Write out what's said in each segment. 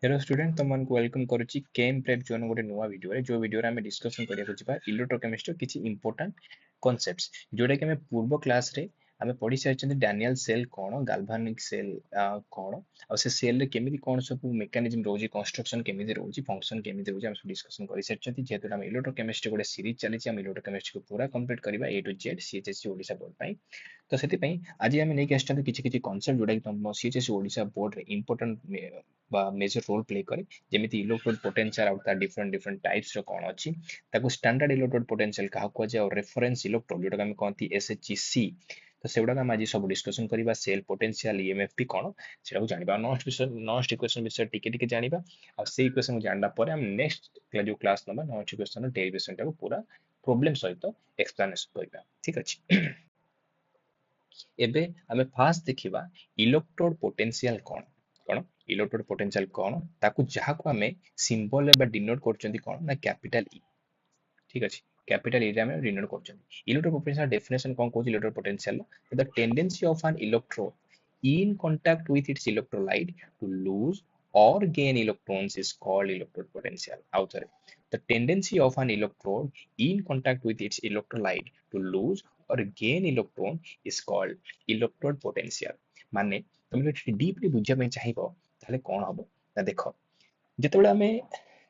Hello student तुमको welcome करुच्ची केम prep zone गोटे नुआ वीडियो रे जो वीडियो रे हमें डिस्कशन करिया जिबा इलेक्ट्रोकेमिस्ट्री किछि इंपोर्टेंट कांसेप्ट्स जोटा कि हमें पूर्व क्लास रे हमें पढ़ी सारिछन डैनियल सेल कोन गाल्वानिक सेल कोन और से सेल रे केमिति कोन सब मेकानिज्म रोजी कंस्ट्रक्शन केमिति रोजी फंक्शन केमिति रोजी हम सब डिस्कशन करि सारिछन जेतु हम इलेक्ट्रोकेमिस्ट्री गोटे सीरीज चली हम इलेक्ट्रोकेमिस्ट्री को पूरा कंप्लीट करबा ए टू जेड सीएचएससी ओडिशा बोर्ड पई तो से आज आम नहीं आसते किसी कनसेप्ट जोटा कि तुम सीएचएससी ओडिशा बोर्ड रे इंपोर्टेंट मेजर रोल प्ले करे जेमिति electrode potential out different different types रो कोन अछि ताको स्टैंडर्ड इलेक्ट्रोड पोटेंशियल कहा को जे और रेफरेंस इलेक्ट्रोड जोटा हम कहती एसएचसी तो सेगुडा हम आज सब डिस्कशन करबा सेल पोटेंशियल ईएमएफ कोन सेटा को जानिबा नॉस्ट इक्वेशन विषय टिके टिके जानिबा और से इक्वेशन को जानला पर हम नेक्स्ट जो क्लास नंबर नॉस्ट इक्वेशन रो डेरिवेशन को पूरा प्रॉब्लम सहित एक्सप्लेनेशन करबा ठीक अछि एबे आमे फास्ट देखिबा इलेक्ट्रोड पोटेंशियल कोन कोन इलेक्ट्रोड पोटेंशियल कोन ताकू जहा को आमे सिंबल एबा डिनोट करचंती कोन ना कैपिटल ई ठीक अछि कैपिटल ई रे आमे डिनोट करचंती इलेक्ट्रोड पोटेंशियल डेफिनेशन कोन को electrode potential the tendency of N electrode in contact with its electrolyte to lose or gain electrons is called electrode potential. Outside, the tendency of an electrode in contact with its electrolyte to lose or gain electron is called electrode potential. माने तुम जो deeply बुझिया ପାଇଁ ଚାହିଁବ ତାହେଲେ କ'ଣ ହବ ନା ଦେଖ ଯେତେବେଳେ ଆମେ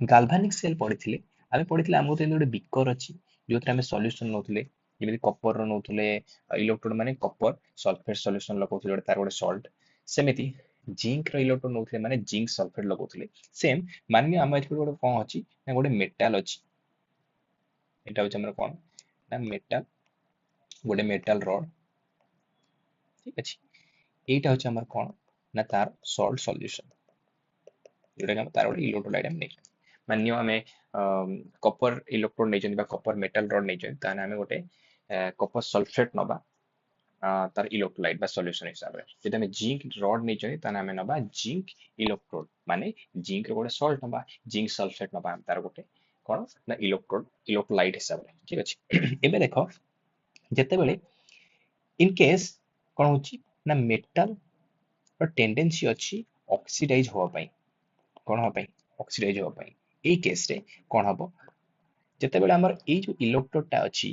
ଗାଲଭାନିକ ସେଲ୍ ପଢିଥିଲେ ଆମେ ପଢିଥିଲେ ଆମକୁ ତ ଗୋଟେ ବିକର ଅଛି ଯୋଉଥିରେ ଆମେ ସଲ୍ୟୁସନ ନଉଥିଲେ ଯେମିତି କପର ର ନଉଥିଲେ ଇଲେକ୍ଟ୍ରୋଡ ମାନେ କପର ସଲଫେଟ ସଲ୍ୟୁସନ ଲଗାଉଥିଲେ ଗୋଟେ ତାର ଗୋଟେ ସଲ୍ଟ ସେମିତି ଜିଙ୍କ ର ଇଲେକ୍ଟ୍ରୋଡ ନଉଥିଲେ ମାନେ ଜିଙ୍କ ସଲଫେଟ ଲଗାଉଥିଲେ ସେମ୍ ମାନେ ଆମ ଏଥିରେ ଗୋଟେ କ'ଣ ଅଛି ନା ଗୋଟେ ମେଟାଲ ଅଛି ଏଟା ହଉଛି ଆମର କ'ଣ ନା ମେଟାଲ ଗୋଟେ ମେଟାଲ ରଡ୍ ଠିକ ଅଛି এইটা হচ্ছে আমার কোন না তার সল্ট সলিউশন जोटा कि तार गोटे इलेक्ट्रोलाइट आम नहीं मानियो आम कपर इलेक्ट्रोड नहीं कपर मेटाल रड नहीं ताने आम गोटे कपर सल्फेट नबा तार इलेक्ट्रोलाइट सॉल्यूशन हिसाब रे जदि आम जिंक रड नहीं ताने आम नबा जिंक इलेक्ट्रोड माने जिंक रो गोटे सॉल्ट नबा जिंक सल्फेट नबा तार गोटे कोन ना इलेक्ट्रोड इलेक्ट्रोलाइट हिसाब रे ठीक अछि एबे देखो जेतेबेले इन केस कोन होची ना मेटल रो टेंडेंसी अछि ऑक्सीडाइज होवा पई कोन हो पई ऑक्सीडाइज होवा पई ए केस रे कोन हबो जेतेबेले हमर ए जो इलेक्ट्रोड टा अछि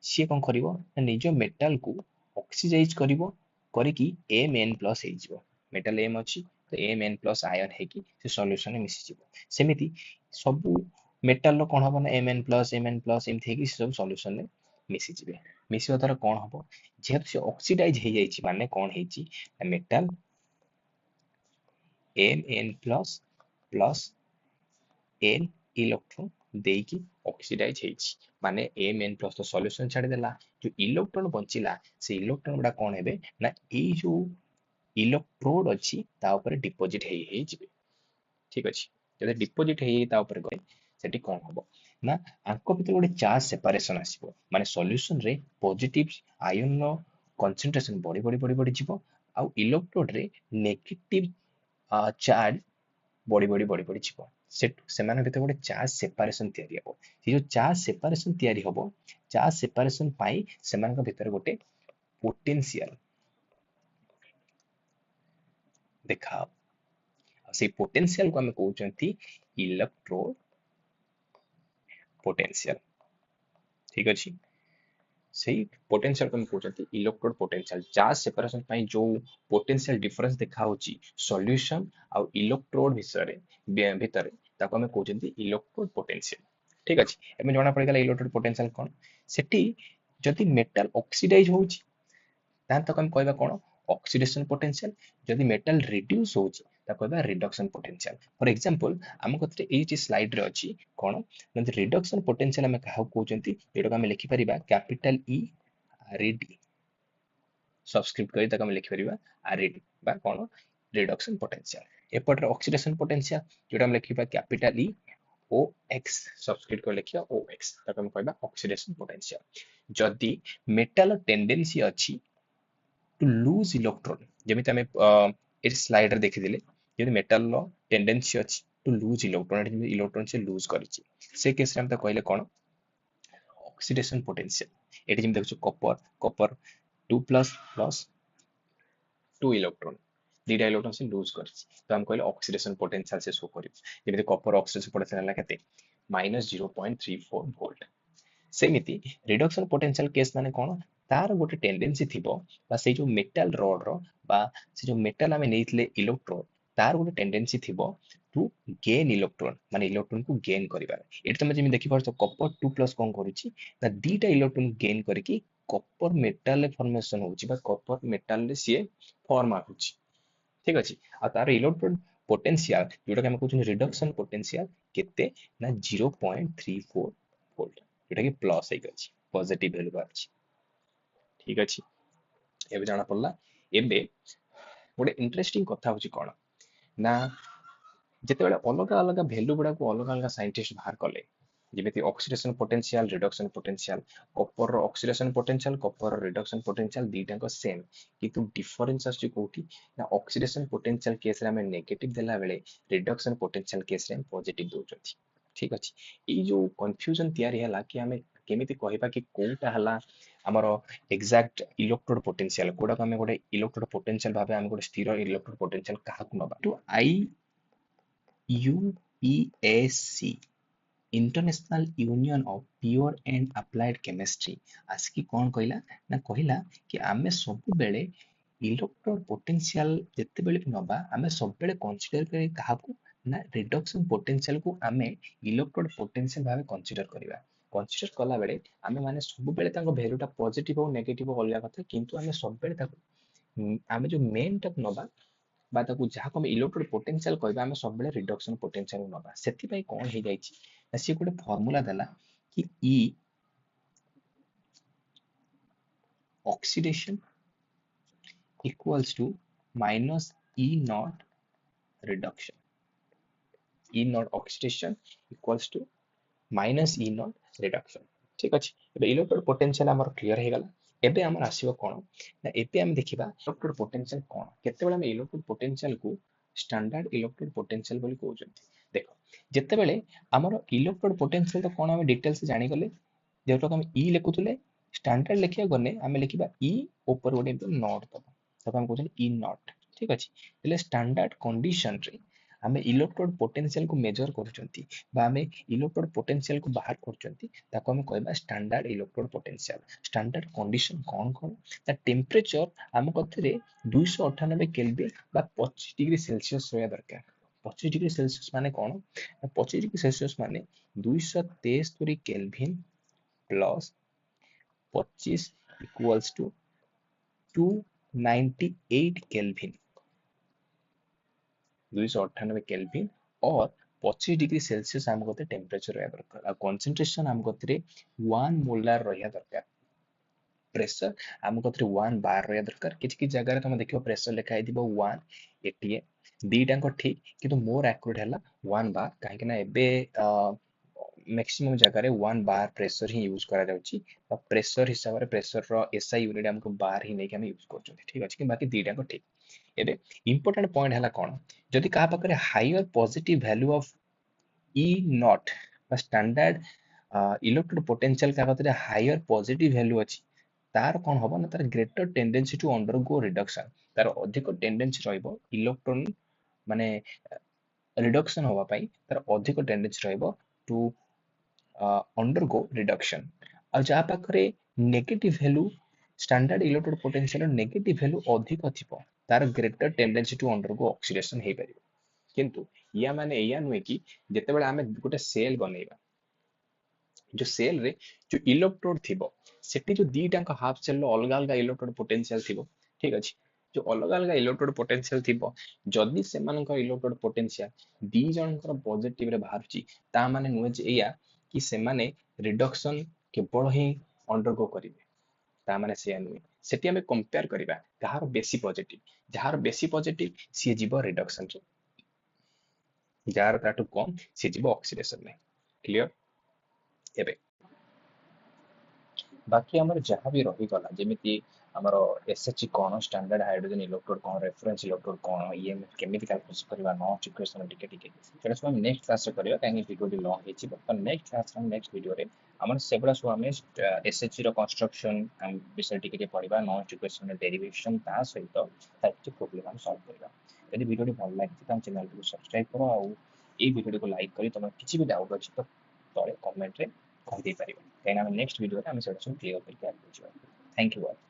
सी कोन करिवो ना निजो मेटल को ऑक्सीडाइज करिवो करिकी Mn+ हे जिवो मेटल M अछि तो Mn+ आयन हे की से सॉल्यूशन में मिसि जिवो सेमिति सब मेटल रो कोन हबो ना Mn+ एमथि हे की सब सॉल्यूशन में मिसि जिवे मिसिवा द्वारा कोन हबो जेहेतु से ऑक्सीडाइज हे जाइछि माने कोन हेछि metal Mn+ plus N electron देकी ऑक्सीडाइज हेछि माने Mn+ तो सॉल्यूशन छाडी देला जो इलेक्ट्रॉन बचिला से इलेक्ट्रॉन बडा कोन हेबे ना ए जो इलेक्ट्रोड अछि ता ऊपर डिपॉजिट हे जिवे ठीक अछि जदि डिपॉजिट हे ता ऊपर गए सेठी कोन हबो ना आंको भितर गोटे चार्ज सेपरेशन आसीबो माने सॉल्यूशन रे पॉजिटिव आयन नो कंसंट्रेशन बड़ी बड़ी बड़ी बड़ी जिवो आ इलेक्ट्रोड रे नेगेटिव चार्ज बड़ी बड़ी बड़ी बड़ी जिवो सेमान भितर गोटे चार्ज सेपरेशन तैयारी हबो ये जो चार्ज सेपरेशन तैयारी हबो चार्ज सेपरेशन पाई सेमान भितर गोटे पोटेंशियल देखा से पोटेंशियल को हम कहउचंती इलेक्ट्रोड पोटेंशियल ठीक अछि सही पोटेंशियल को हम कहउचंती इलेक्ट्रोड पोटेंशियल चार्ज सेपरेशन पाई जो पोटेंशियल डिफरेंस देखा होची सॉल्यूशन आ इलेक्ट्रोड भितर ताको हम कहउचंती इलेक्ट्रोड पोटेंशियल ठीक अछि एमे जणा पड़ी गला इलेक्ट्रोड पोटेंशियल कोन सेठी जदि मेटल ऑक्सीडाइज होची तान तक हम कहबा कोन ऑक्सीडेशन पोटेंशियल जदि मेटल रिड्यूस होची ता कहबा रिडक्शन पोटेंशियल फॉर एग्जांपल हम कतरे ए जे स्लाइड रे अछि कोन जदि रिडक्शन पोटेंशियल हम कहा कहउचंती एटा हम लिखि परिबा कैपिटल ई आरडी सब्सक्रिप्ट करी तक हम लिखि परिबा आरडी बा कोन रिडक्शन पोटेंशियल एपट ऑक्सीडेशन पोटेंशियल जेटा हम लिखिबा capital E O X subscript कर लिखिया ओ एक्स तक हम कहबा ऑक्सीडेशन पोटेंशियल जदि मेटल टेंडेंसी अछि टू लूज इलेक्ट्रॉन जेमिति हमें ए स्लाइड रे देखि दिले यदि मेटल लो टेंडेंसी अछि टू लूज इलेक्ट्रॉन एट इलेक्ट्रॉन से लूज करिछि से केस रे हम त कहले कोन ऑक्सीडेशन पोटेंशियल एटी जेम देखछु कपर कपर 2+ प्लस 2 इलेक्ट्रॉन दुटा इलेक्ट्रॉन से लूज कर तो हम कहले ऑक्सीडेशन पोटेंशियल से शो करियो जेमिति कॉपर ऑक्सीडेशन पोटेंशियल हला केते -0.34 वोल्ट सेमिति रिडक्शन पोटेंशियल केस माने कोन तार गोटे टेंडेंसी थिबो बा से जो मेटल रॉड रो बा से जो मेटल हमें नेइतले इलेक्ट्रोन तार गोटे टेंडेंसी थिबो टू गेन इलेक्ट्रॉन माने इलेक्ट्रॉन को गेन करिबार एट तमे जेमि देखि परछो कॉपर 2+ कोन करूची ना दीटा इलेक्ट्रॉन गेन करके कॉपर मेटल फॉर्मेशन होची बा कॉपर मेटल रे सीए फॉर्म आकुची ठीक अछि आ तार इलेक्ट्रॉन पोटेंशियल जोटा कि हम कहउछन रिडक्शन पोटेंशियल केते ना 0.34 वोल्ट जोटा कि प्लस हे अछि पॉजिटिव वैल्यू अछि ठीक अछि एबे जाना पड़ला एबे गोटे इंटरेस्टिंग कथा होची कोन ना जेतेबेले अलग अलग वैल्यू गुडा को अलग अलग साइंटिस्ट बाहर कले जेमिति oxidation potential reduction potential copper रो ऑक्सीडेशन पोटेंशियल कॉपर रो रिडक्शन पोटेंशियल दीटा को सेम किंतु डिफरेंस आछि कोठी ना ऑक्सीडेशन पोटेंशियल केस रे हम नेगेटिव देला बेले रिडक्शन पोटेंशियल केस रे पॉजिटिव दोचथि ठीक अछि ई जो कंफ्यूजन तयारी हला कि हमें केमिति कहबा कि कोनटा हला हमरो एग्जैक्ट इलेक्ट्रोड पोटेंशियल कोडा को हमें गोटे इलेक्ट्रोड पोटेंशियल भाबे हम गोटे स्थिर इलेक्ट्रोड पोटेंशियल काहा को नबा to I UPAC international union of pure and applied chemistry आसकी कौन कहला ना कहला कि आमे सब बेले इलेक्ट्रोड पोटेंशियल जते बेले भी नबा आमे सब बेले कंसीडर करी काहाकू ना रिडक्शन पोटेंशियल को आमे इलेक्ट्रोड पोटेंशियल भाबे कंसीडर करिवा कंसीडर कला बेले आमे माने सब बेले ताको वैल्यूटा पॉजिटिव और नेगेटिव अलगा कथा किंतु आमे सब बेले ताको आमे जो मेन टक नबा बा ताकू जहाँ को इलेक्ट्रोड पोटेंशियल कहबा आमे सब बेले रिडक्शन पोटेंशियल नबा सेति पई कोन हे जाईची ना से गोटे फार्मूला देला कि E oxidation equals to minus E naught reduction E naught oxidation equals to minus E naught reduction ठीक अछि एबे इलेक्ट्रोड पोटेंशियल हमर क्लियर हे गला एबे हमर आसीबो कोन ना एबे हम देखिबा इलेक्ट्रोड पोटेंशियल कोन केते बेले हम इलेक्ट्रोड पोटेंशियल को स्टैंडर्ड इलेक्ट्रोड पोटेंशियल बोली कहउछंती देखो जेते बेले हमर इलेक्ट्रोड पोटेंशियल तो कोन हम डिटेल्स जानि गले जेतो हम E लिखुतले स्टैंडर्ड लिखिया गने हम लिखिबा E ऊपर गोटे नॉट दबा तब हम कहउछन E नॉट ठीक अछि એટલે स्टैंडर्ड कंडीशन रे हमें इलेक्ट्रोड पोटेंशियल को मेजर करूचंती बा हमें इलेक्ट्रोड पोटेंशियल को बाहर करूचंती ताको हम कहबा standard electrode potential standard condition कौन कौन ता टेम्परेचर हम कथरे 298 केल्विन बा 25 डिग्री सेल्सियस रहया दरकार 25 डिग्री सेल्सियस माने कौन 25 डिग्री सेल्सियस माने 273 kelvin plus 25 equals to 298 kelvin 298 kelvin और 25 डिग्री सेल्सियस हम कहते टेम्परेचर रहया दरकार आ कंसंट्रेशन हम कहते 1 मोलार रहया दरकार प्रेशर हम कहते 1 बार रहया दरकार किछ किछ जगह रे तुम देखियो प्रेशर लिखा है दिबो 1 एटीए दीटा को ठीक किंतु मोर एक्यूरेट हला 1 बार काहे कि ना एबे मैक्सिमम जगह रे 1 बार प्रेशर ही यूज करा जाउची प्रेशर हिसाब रे प्रेशर रो एसआई यूनिट हमको बार ही नहीं कि हम यूज करछों ठीक अछि कि बाकी दीटा को ठीक एबे इंपोर्टेंट पॉइंट हला कोन जदि कहा पाखरे higher positive value of E naught बा स्टैंडर्ड इलेक्ट्रोड पोटेंशियल का कतरे हायर पॉजिटिव वैल्यू अछि तार कोन होबो ना तार greater tendency to undergo reduction तार अधिक टेंडेंसी रहइबो इलेक्ट्रॉन माने रिडक्शन होबा पई तार अधिक टेंडेंसी रहइबो टू अंडरगो रिडक्शन और जहाँ पाखरे negative value standard electrode potential negative value अधिक थिबो तार greater tendency to undergo oxidation हे परिबो किंतु या माने या नुहे कि जेते बेले हमें गोटे सेल बनेबा जो सेल रे जो इलेक्ट्रोड थिबो सेठी जो दीटा का हाफ सेल रो अलग अलग इलेक्ट्रोड पोटेंशियल थिबो ठीक अछि जो अलग अलग इलेक्ट्रोड पोटेंशियल थिबो जदि से मानक इलेक्ट्रोड पोटेंशियल दी जनकर पॉजिटिव रे बाहरची ता माने नुहे जे या कि से माने रिडक्शन केवल ही अंडरगो करिवे ता माने से नुहे सेठी हमें कंपेयर करिबा कहार बेसी पॉजिटिव जहार बेसी पॉजिटिव सी जीवो रिडक्शन रे जार ताटू कम सी जीवो ऑक्सीडेशन में क्लियर एबे बाकी हमर जहाँ भी रही गला जेमिति ଆମର SHE କଣ, ଷ୍ଟାଣ୍ଡାର୍ଡ ହାଇଡ୍ରୋଜେନ ଇଲେକ୍ଟ୍ରୋଡ କଣ, ରେଫରେନ୍ସ ଇଲେକ୍ଟ୍ରୋଡ କଣ, EMF କେମିତି କ୍ୟାଲକୁଲେଟ୍ କରିବା, ନଚ୍ ଇକ୍ୱେସନ ଟିକେ ଟିକେ ସେଟା ସବୁ ଆମେ ନେକ୍ସଟ କ୍ଲାସରେ କରିବା, କାହିଁକି ଭିଡ଼ିଓଟି ଲଙ୍ଗ ହେଇଯିବ। ତ ନେକ୍ସଟ କ୍ଲାସରେ ନେକ୍ସଟ ଭିଡ଼ିଓରେ ଆମର ସେଗୁଡ଼ା ସବୁ ଆମେ SHE ର କନଷ୍ଟ୍ରକ୍ସନ ବିଷୟରେ ଟିକେ ଟିକେ ପଢ଼ିବା, ନଚ୍ ଇକ୍ୱେସନ ଡେରିଭେସନ, ତା ସହିତ ତାର କିଛି ପ୍ରୋବ୍ଲେମ ଆମେ ସଲ୍ଭ କରିବା। ଯଦି ଭିଡ଼ିଓଟି ଭଲ ଲାଗିଛି ତ ଆମ ଚ୍ୟାନେଲଟିକୁ ସବସ୍କ୍ରାଇବ କର, ଆଉ ଏଇ ଭିଡ଼ିଓଟିକୁ ଲାଇକ୍ କରି ତମର କିଛି ବି ଡାଉଟ୍ ଅଛି ତ ତଳେ କମେଣ୍ଟରେ କହିଦେଇପାରିବ, କାହିଁକିନା ଆମେ ନେକ୍ସଟ ଭିଡ଼ିଓରେ ଆମେ ସେଟା ସବୁ କ୍ଲିୟର କରିକି ଆଗକୁ ଯିବା। Thank you all.